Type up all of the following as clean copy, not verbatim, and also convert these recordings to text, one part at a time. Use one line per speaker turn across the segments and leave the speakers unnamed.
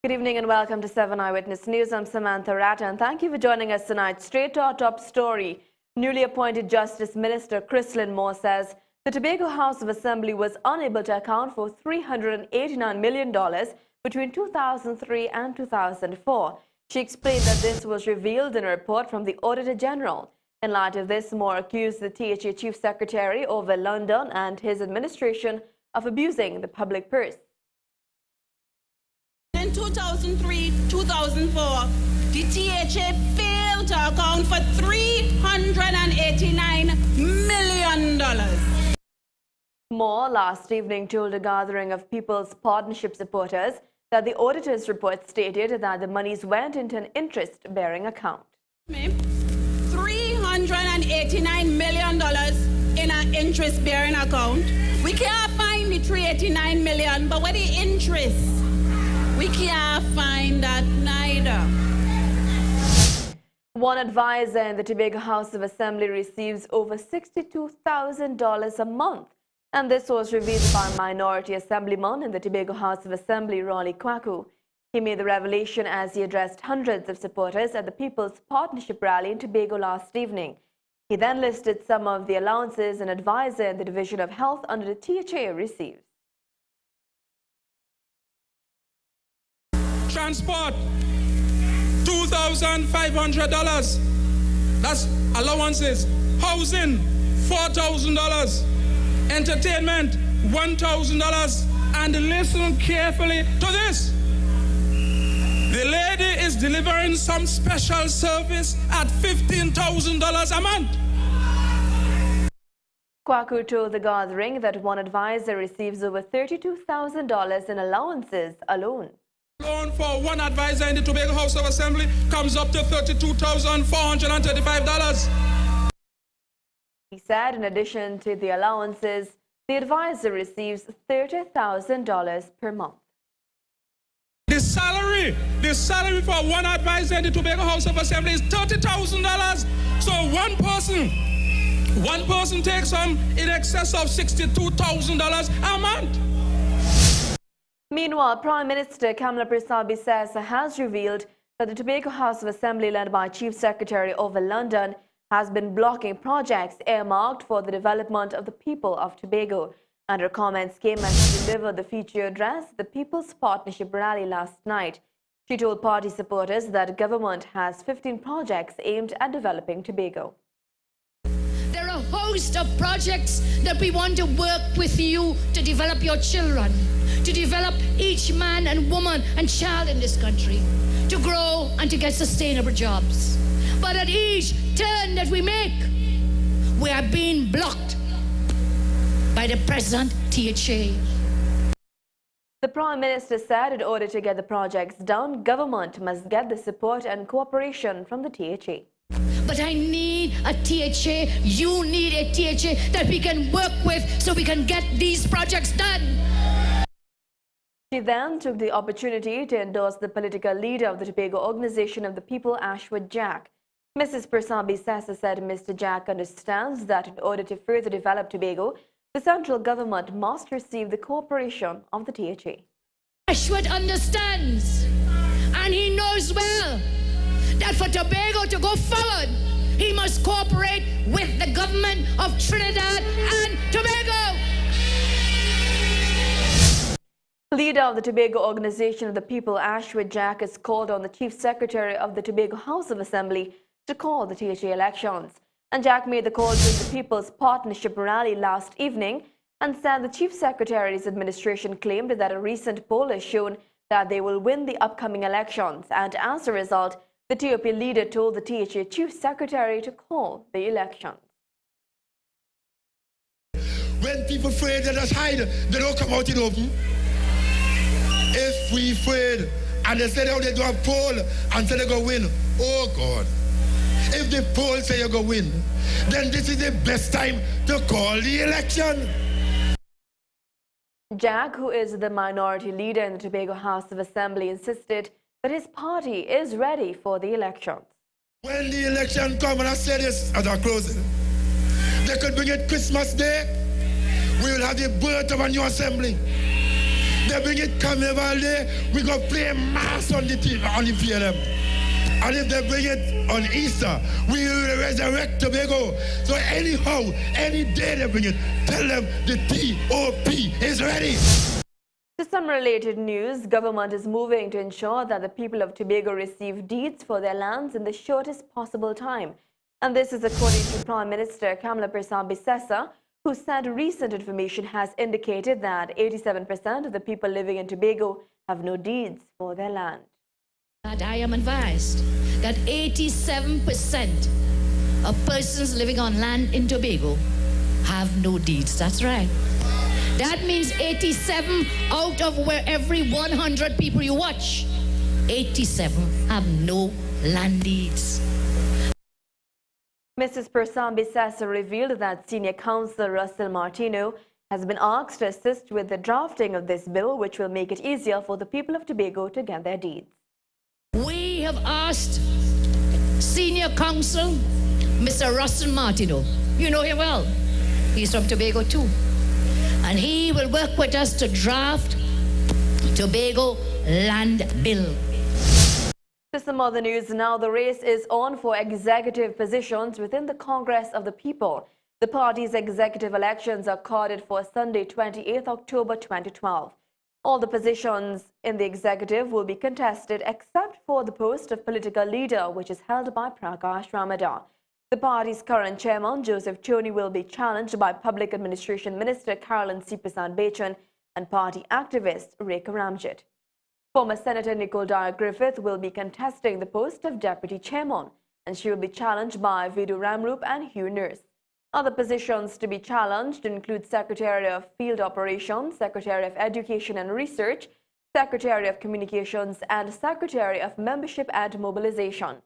Good evening and welcome to 7 Eyewitness News. I'm Samantha Ratta and thank you for joining us tonight. Straight to our top story. Newly appointed Justice Minister Chrislyn Moore says the Tobago House of Assembly was unable to account for $389 million between 2003 and 2004. She explained that this was revealed in a report from the Auditor General. In light of this, Moore accused the THA Chief Secretary Orville London and his administration of abusing the public purse.
In 2003-2004, the THA failed to account for $389 million.
Moore last evening told a gathering of People's Partnership supporters that the auditor's report stated that the monies went into an interest-bearing account.
$389 million in an interest-bearing account. We can't find the $389 million, but what the interest? We can't find that neither.
One advisor in the Tobago House of Assembly receives over $62,000 a month. And this was revealed by Minority Assemblyman in the Tobago House of Assembly, Rolly Kwaku. He made the revelation as he addressed hundreds of supporters at the People's Partnership rally in Tobago last evening. He then listed some of the allowances an advisor in the Division of Health under the THA receives.
Transport, $2,500. That's allowances. Housing, $4,000. Entertainment, $1,000. And listen carefully to this. The lady is delivering some special service at $15,000 a month.
Kwaku told the gathering that one advisor receives over $32,000 in allowances alone.
Loan for one advisor in the Tobago House of Assembly comes up to $32,435.
He said in addition to the allowances, the advisor receives $30,000 per month.
The salary for one advisor in the Tobago House of Assembly is $30,000. So one person takes home in excess of $62,000 a month.
Meanwhile, Prime Minister Kamla Persad-Bissessar has revealed that the Tobago House of Assembly, led by Chief Secretary Orville London, has been blocking projects earmarked for the development of the people of Tobago. And her comments came as she delivered the feature address at the People's Partnership rally last night. She told party supporters that government has 15 projects aimed at developing Tobago.
There are a host of projects that we want to work with you to develop your children, to develop each man and woman and child in this country, to grow and to get sustainable jobs. But at each turn that we make, we are being blocked by the present THA.
The Prime Minister said in order to get the projects done, government must get the support and cooperation from the THA.
But I need a THA, you need a THA that we can work with so we can get these projects done.
She then took the opportunity to endorse the political leader of the Tobago Organization of the People, Ashwath Jack. Mrs. Persad-Bissessar said Mr. Jack understands that in order to further develop Tobago, the central government must receive the cooperation of the THA.
Ashwath understands, and he knows well, that for Tobago to go forward, he must cooperate with the government of Trinidad and Tobago.
Leader of the Tobago Organization of the People, Ashwath Jack, has called on the Chief Secretary of the Tobago House of Assembly to call the THA elections. And Jack made the call during the People's Partnership rally last evening and said the Chief Secretary's administration claimed that a recent poll has shown that they will win the upcoming elections. And as a result, the TOP leader told the THA Chief Secretary to call the elections.
When people afraid, they just hide. They don't come out in open. If we afraid and they say they do a poll and say they go win, oh God. If the poll say you go win, then this is the best time to call the election.
Jack, who is the minority leader in the Tobago House of Assembly, insisted that his party is ready for the elections.
When the election comes, and I say this as I close, they could bring it Christmas Day. We will have the birth of a new assembly. They bring it Carnival Day, we go play mass on the TV, on the PLM. And if they bring it on Easter, we will resurrect Tobago. So anyhow, any day they bring it, tell them the TOP is ready.
To some related news, government is moving to ensure that the people of Tobago receive deeds for their lands in the shortest possible time. And this is according to Prime Minister Kamla Persad-Bissessar, who said recent information has indicated that 87% of the people living in Tobago have no deeds for their land.
That I am advised that 87% of persons living on land in Tobago have no deeds. That's right. That means 87 out of where every 100 people you watch, 87 have no land deeds.
Mrs. Persad-Bissessar revealed that Senior Counsel Russell Martino has been asked to assist with the drafting of this bill, which will make it easier for the people of Tobago to get their deeds.
We have asked Senior Counsel Mr. Russell Martino. You know him well. He's from Tobago too. And he will work with us to draft Tobago Land Bill.
To some other news now, the race is on for executive positions within the Congress of the People. The party's executive elections are carded for Sunday, 28th October 2012. All the positions in the executive will be contested except for the post of political leader, which is held by Prakash Ramadan. The party's current chairman, Joseph Choni, will be challenged by Public Administration Minister Carolyn C. Prasad-Bechan and party activist Rekha Ramjit. Former Senator Nicole Dyer-Griffith will be contesting the post of deputy chairman, and she will be challenged by Vidhu Ramrup and Hugh Nurse. Other positions to be challenged include Secretary of Field Operations, Secretary of Education and Research, Secretary of Communications, and Secretary of Membership and Mobilization.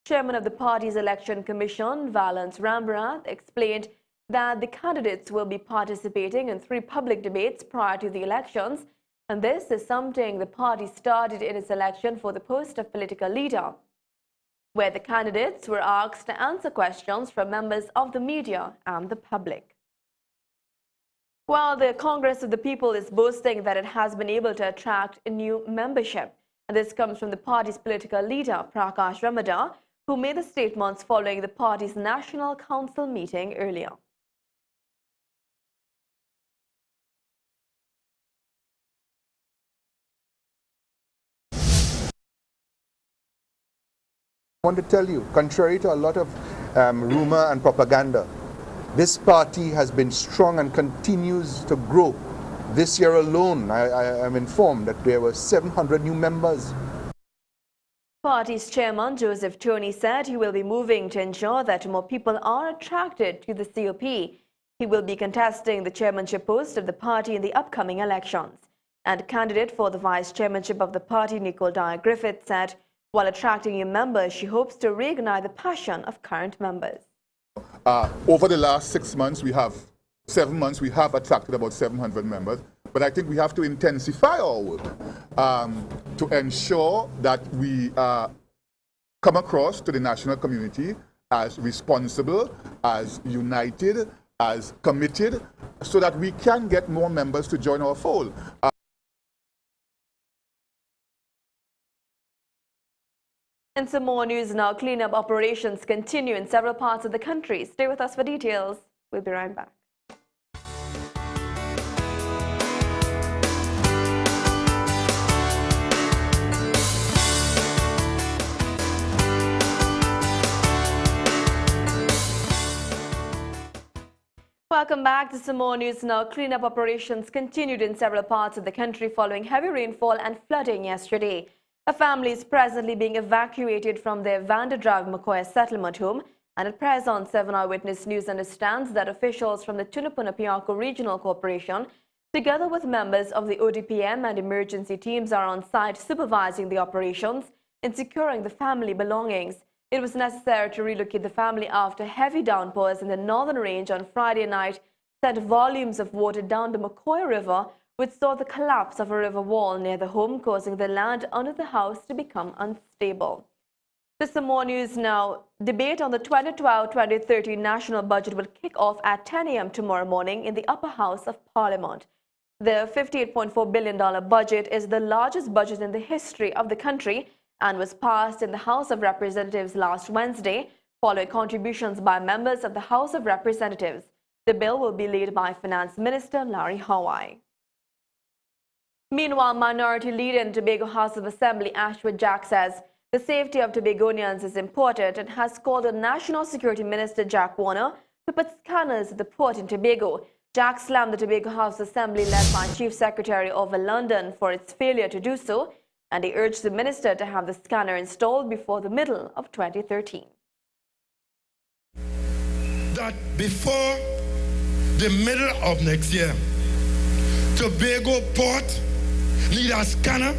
Chairman of the party's election commission, Valence Rambrath, explained that the candidates will be participating in 3 public debates prior to the elections, and this is something the party started in its election for the post of political leader, where the candidates were asked to answer questions from members of the media and the public. While the Congress of the People is boasting that it has been able to attract a new membership, and this comes from the party's political leader, Prakash Ramadan, who made the statements following the party's National Council meeting earlier.
I want to tell you, contrary to a lot of rumor and propaganda, this party has been strong and continues to grow. This year alone, I am informed that there were 700 new members.
Party's chairman, Joseph Choni, said he will be moving to ensure that more people are attracted to the COP. He will be contesting the chairmanship post of the party in the upcoming elections. And candidate for the vice chairmanship of the party, Nicole Dyer-Griffith, said, while attracting new members, she hopes to reignite the passion of current members.
Over the last 7 months, we have attracted about 700 members. But I think we have to intensify our work to ensure that we come across to the national community as responsible, as united, as committed, so that we can get more members to join our fold.
And some more news now. Cleanup operations continue in several parts of the country. Stay with us for details. We'll be right back. Welcome back to some more news now. Cleanup operations continued in several parts of the country following heavy rainfall and flooding yesterday. A family is presently being evacuated from their Vanderdrive Macoya settlement home, and at present, 7 Eyewitness News understands that officials from the Tunapuna-Piarco Regional Corporation, together with members of the ODPM and emergency teams, are on site supervising the operations in securing the family belongings. It was necessary to relocate the family after heavy downpours in the northern range on Friday night sent volumes of water down the Macoya River, which saw the collapse of a river wall near the home, causing the land under the house to become unstable. To some more news now. Debate on the 2012-2013 national budget will kick off at 10 a.m. tomorrow morning in the upper house of Parliament. The $58.4 billion budget is the largest budget in the history of the country and was passed in the House of Representatives last Wednesday, following contributions by members of the House of Representatives. The bill will be led by Finance Minister Larry Howai. Meanwhile, Minority Leader in Tobago House of Assembly Ashwood Jack says the safety of Tobagonians is important and has called on National Security Minister Jack Warner to put scanners at the port in Tobago. Jack slammed the Tobago House Assembly led by Chief Secretary Over London for its failure to do so, and he urged the minister to have the scanner installed before the middle of 2013.
That before the middle of next year, Tobago Port need a scanner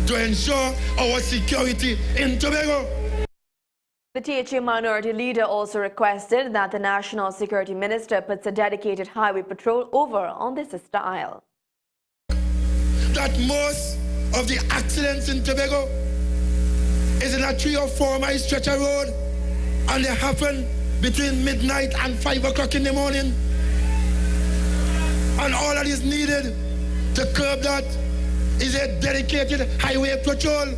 to ensure our security in Tobago.
The THA Minority Leader also requested that the National Security Minister puts a dedicated highway patrol over on the sister isle.
That most of the accidents in Tobago is in a 3 or 4 mile stretch of road, and they happen between midnight and 5 o'clock in the morning. And all that is needed to curb that is a dedicated highway patrol.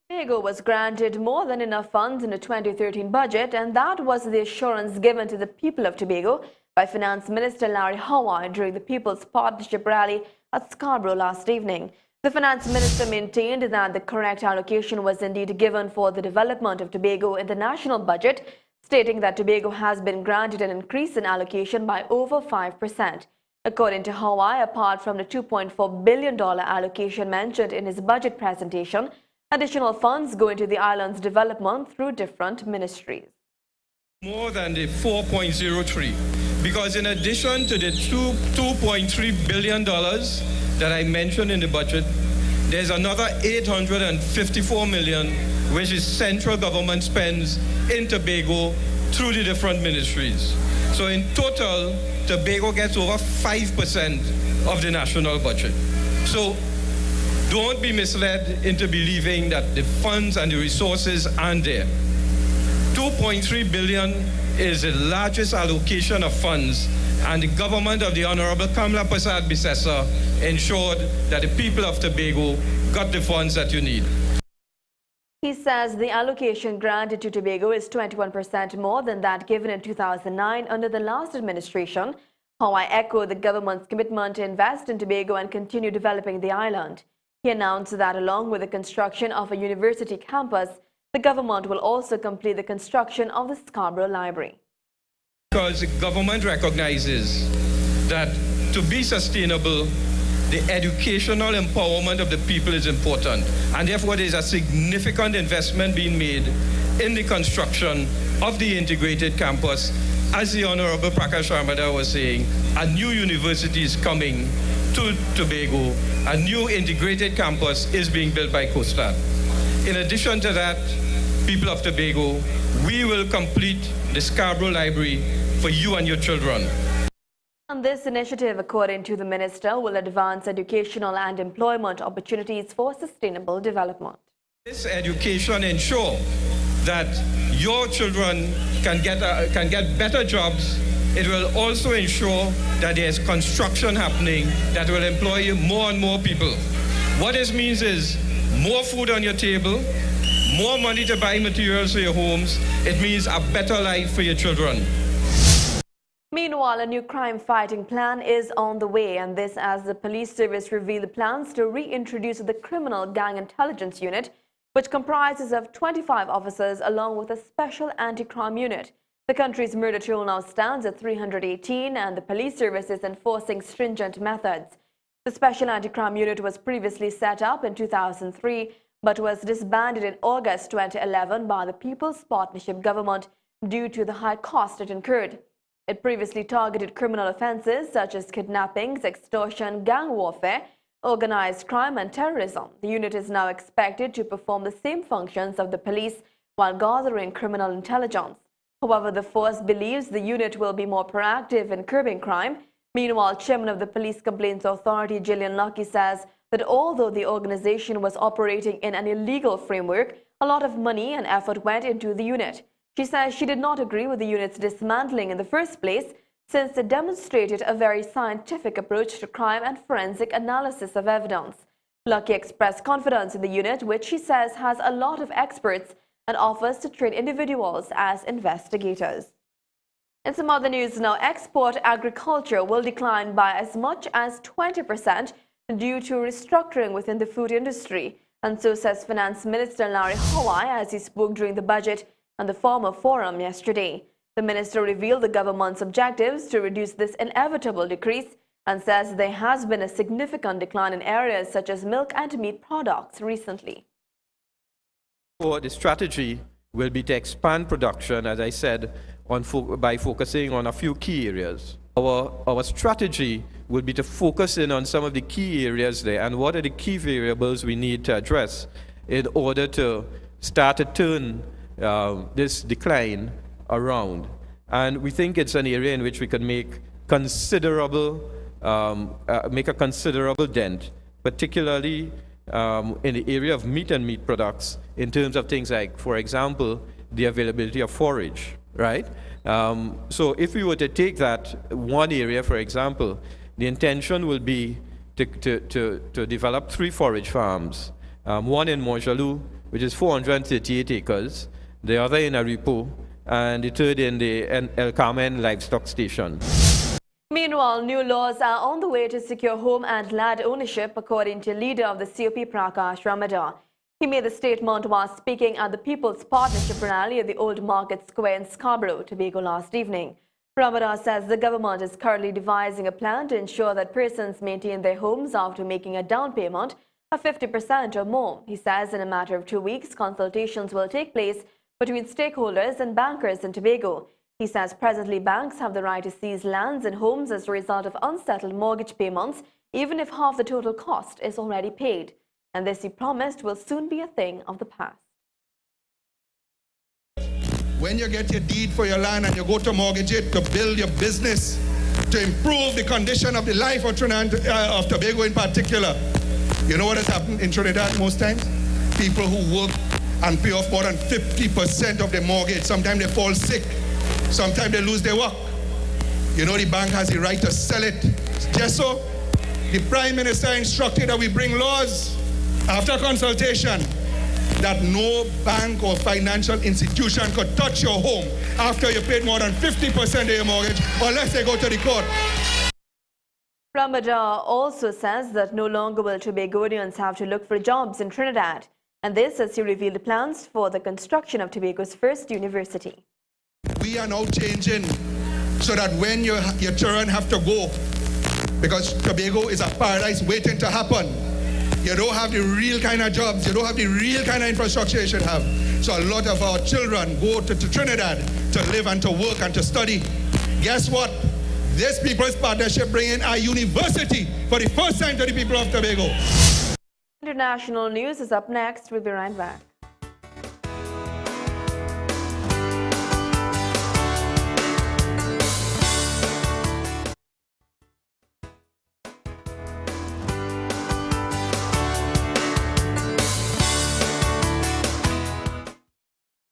Tobago was granted more than enough funds in the 2013 budget, and that was the assurance given to the people of Tobago by Finance Minister Larry Howai during the People's Partnership rally at Scarborough last evening. The Finance Minister maintained that the correct allocation was indeed given for the development of Tobago in the national budget, stating that Tobago has been granted an increase in allocation by over 5%. According to Howai, apart from the $2.4 billion allocation mentioned in his budget presentation, additional funds go into the island's development through different ministries.
More than the 4.03, because in addition to the $2.3 billion that I mentioned in the budget, there's another $854 million, which is central government spends in Tobago through the different ministries. So in total, Tobago gets over 5% of the national budget. So don't be misled into believing that the funds and the resources aren't there. $2.3 billion is the largest allocation of funds, and the government of the Honorable Kamla Prasad Bisesa ensured that the people of Tobago got the funds that you need.
He says the allocation granted to Tobago is 21% more than that given in 2009 under the last administration. Howai echoed the government's commitment to invest in Tobago and continue developing the island. He announced that along with the construction of a university campus, the government will also complete the construction of the Scarborough Library.
Because the government recognizes that to be sustainable, the educational empowerment of the people is important, and therefore there is a significant investment being made in the construction of the integrated campus. As the Honorable Prakash Armada was saying, a new university is coming to Tobago. A new integrated campus is being built by COSTAT. In addition to that, people of Tobago, we will complete the Scarborough Library for you and your children.
And this initiative, according to the minister, will advance educational and employment opportunities for sustainable development.
This education ensures that your children can get better jobs. It will also ensure that there's construction happening that will employ more and more people. What this means is more food on your table, more money to buy materials for your homes. It means a better life for your children.
Meanwhile, a new crime-fighting plan is on the way, and this as the police service revealed plans to reintroduce the Criminal Gang Intelligence Unit, which comprises of 25 officers along with a special anti-crime unit. The country's murder toll now stands at 318, and the police service is enforcing stringent methods. The special anti-crime unit was previously set up in 2003, but was disbanded in August 2011 by the People's Partnership government due to the high cost it incurred. It previously targeted criminal offences such as kidnappings, extortion, gang warfare, organized crime and terrorism. The unit is now expected to perform the same functions of the police while gathering criminal intelligence. However, the force believes the unit will be more proactive in curbing crime. Meanwhile, Chairman of the Police Complaints Authority, Gillian Lucky, says that although the organization was operating in an illegal framework, a lot of money and effort went into the unit. She says she did not agree with the unit's dismantling in the first place, since it demonstrated a very scientific approach to crime and forensic analysis of evidence. Lucky expressed confidence in the unit, which she says has a lot of experts and offers to train individuals as investigators. In some other news now, export agriculture will decline by as much as 20% due to restructuring within the food industry. And so says Finance Minister Larry Hawaii as he spoke during the budget and the Farmer Forum yesterday. The minister revealed the government's objectives to reduce this inevitable decrease and says there has been a significant decline in areas such as milk and meat products recently.
The strategy will be to expand production, as I said, by focusing on a few key areas. Our strategy will be to focus in on some of the key areas there and what are the key variables we need to address in order to start to turn this decline around. And we think it's an area in which we can make a considerable dent, particularly in the area of meat and meat products, in terms of things like, for example, the availability of forage, right? So if we were to take that one area, for example, the intention will be to develop 3 forage farms, one in Mojaloo, which is 438 acres, the other in Aripo, and the third in the El Carmen Livestock Station.
Meanwhile, new laws are on the way to secure home and land ownership, according to leader of the COP, Prakash Ramadar. He made the statement while speaking at the People's Partnership rally at the Old Market Square in Scarborough, Tobago last evening. Ramadar says the government is currently devising a plan to ensure that persons maintain their homes after making a down payment of 50% or more. He says in a matter of 2 weeks, consultations will take place between stakeholders and bankers in Tobago. He says presently banks have the right to seize lands and homes as a result of unsettled mortgage payments, even if half the total cost is already paid. And this, he promised, will soon be a thing of the past.
When you get your deed for your land and you go to mortgage it to build your business, to improve the condition of the life of Trinidad, of Tobago in particular, you know what has happened in Trinidad most times? People who work and pay off more than 50% of their mortgage. Sometimes they fall sick. Sometimes they lose their work. You know the bank has the right to sell it. Just so, the Prime Minister instructed that we bring laws after consultation that no bank or financial institution could touch your home after you paid more than 50% of your mortgage unless they go to the court.
Ramadar also says that no longer will Tobagonians have to look for jobs in Trinidad. And this as he revealed plans for the construction of Tobago's first university.
We are now changing so that when your children have to go, because Tobago is a paradise waiting to happen, you don't have the real kind of jobs, you don't have the real kind of infrastructure you should have. So a lot of our children go to Trinidad to live and to work and to study. Guess what? This People's Partnership bringing a university for the first time to the people of Tobago.
International news is up next. We'll be right back.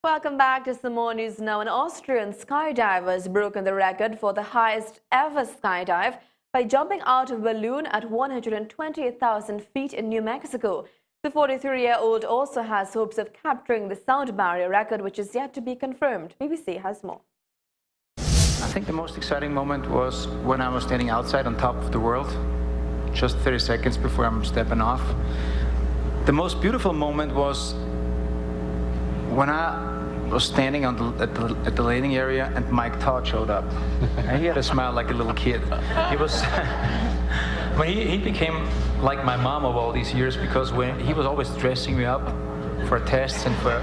Welcome back to some more news now. An Austrian skydiver has broken the record for the highest ever skydive by jumping out of a balloon at 128,000 feet in New Mexico. The 43-year-old also has hopes of capturing the sound barrier record, which is yet to be confirmed. BBC has more.
I think the most exciting moment was when I was standing outside on top of the world, just 30 seconds before I'm stepping off. The most beautiful moment was when I was standing at the landing area and Mike Todd showed up. And he had a smile like a little kid. He was, he became like my mom of all these years, because when he was always dressing me up for tests and for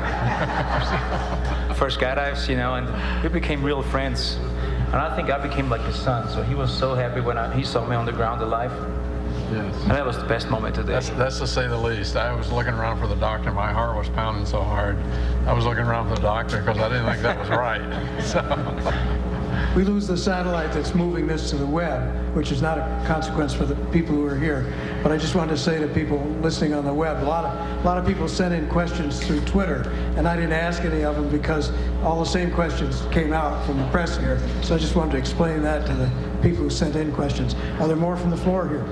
skydives, you know, and we became real friends. And I think I became like his son. So he was so happy when he saw me on the ground alive.
Yes.
And that was the best moment today.
That's to say the least. I was looking around for the doctor. My heart was pounding so hard. I was looking around for the doctor because I didn't think that was right. So.
We lose the satellite that's moving this to the web, which is not a consequence for the people who are here. But I just wanted to say to people listening on the web, a lot of people sent in questions through Twitter, and I didn't ask any of them because all the same questions came out from the press here. So I just wanted to explain that to the people who sent in questions. Are there more from the floor here?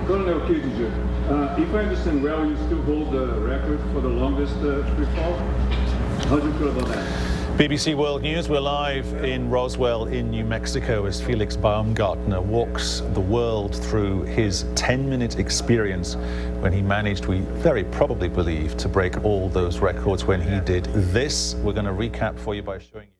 Colonel Kissinger, if I understand well, you still hold the record for the longest free fall. How do you feel about that?
BBC World News, we're live in Roswell in New Mexico as Felix Baumgartner walks the world through his 10-minute experience when he managed, we very probably believe, to break all those records when he did this. We're going to recap for you by showing you.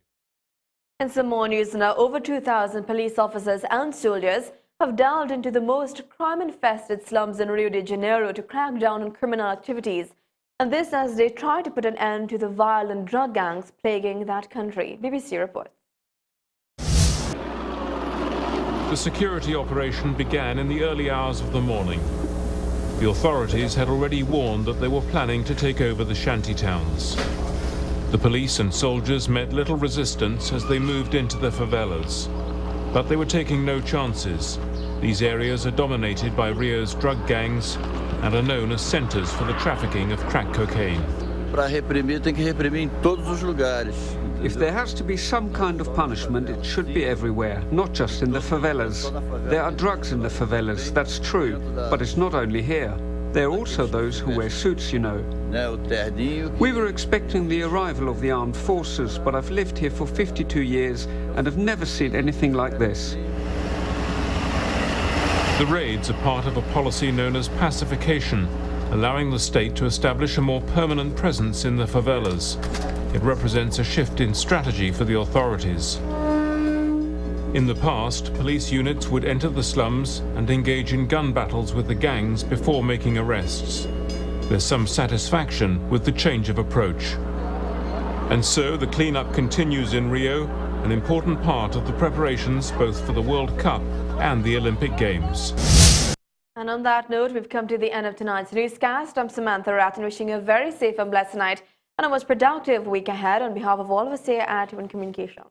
And some more news now. Over 2,000 police officers and soldiers have delved into the most crime-infested slums in Rio de Janeiro to crack down on criminal activities. And this as they try to put an end to the violent drug gangs plaguing that country. BBC reports.
The security operation began in the early hours of the morning. The authorities had already warned that they were planning to take over the shanty towns. The police and soldiers met little resistance as they moved into the favelas. But they were taking no chances. These areas are dominated by Rio's drug gangs and are known as centers for the trafficking of crack cocaine.
If there has to be some kind of punishment, it should be everywhere, not just in the favelas. There are drugs in the favelas, that's true, but it's not only here. There are also those who wear suits, you know. We were expecting the arrival of the armed forces, but I've lived here for 52 years and have never seen anything like this.
The raids are part of a policy known as pacification, allowing the state to establish a more permanent presence in the favelas. It represents a shift in strategy for the authorities. In the past, police units would enter the slums and engage in gun battles with the gangs before making arrests. There's some satisfaction with the change of approach. And so the cleanup continues in Rio, an important part of the preparations both for the World Cup and the Olympic Games.
And on that note, we've come to the end of tonight's newscast. I'm Samantha Rathan, wishing you a very safe and blessed night and a most productive week ahead on behalf of all of us here at One Communication.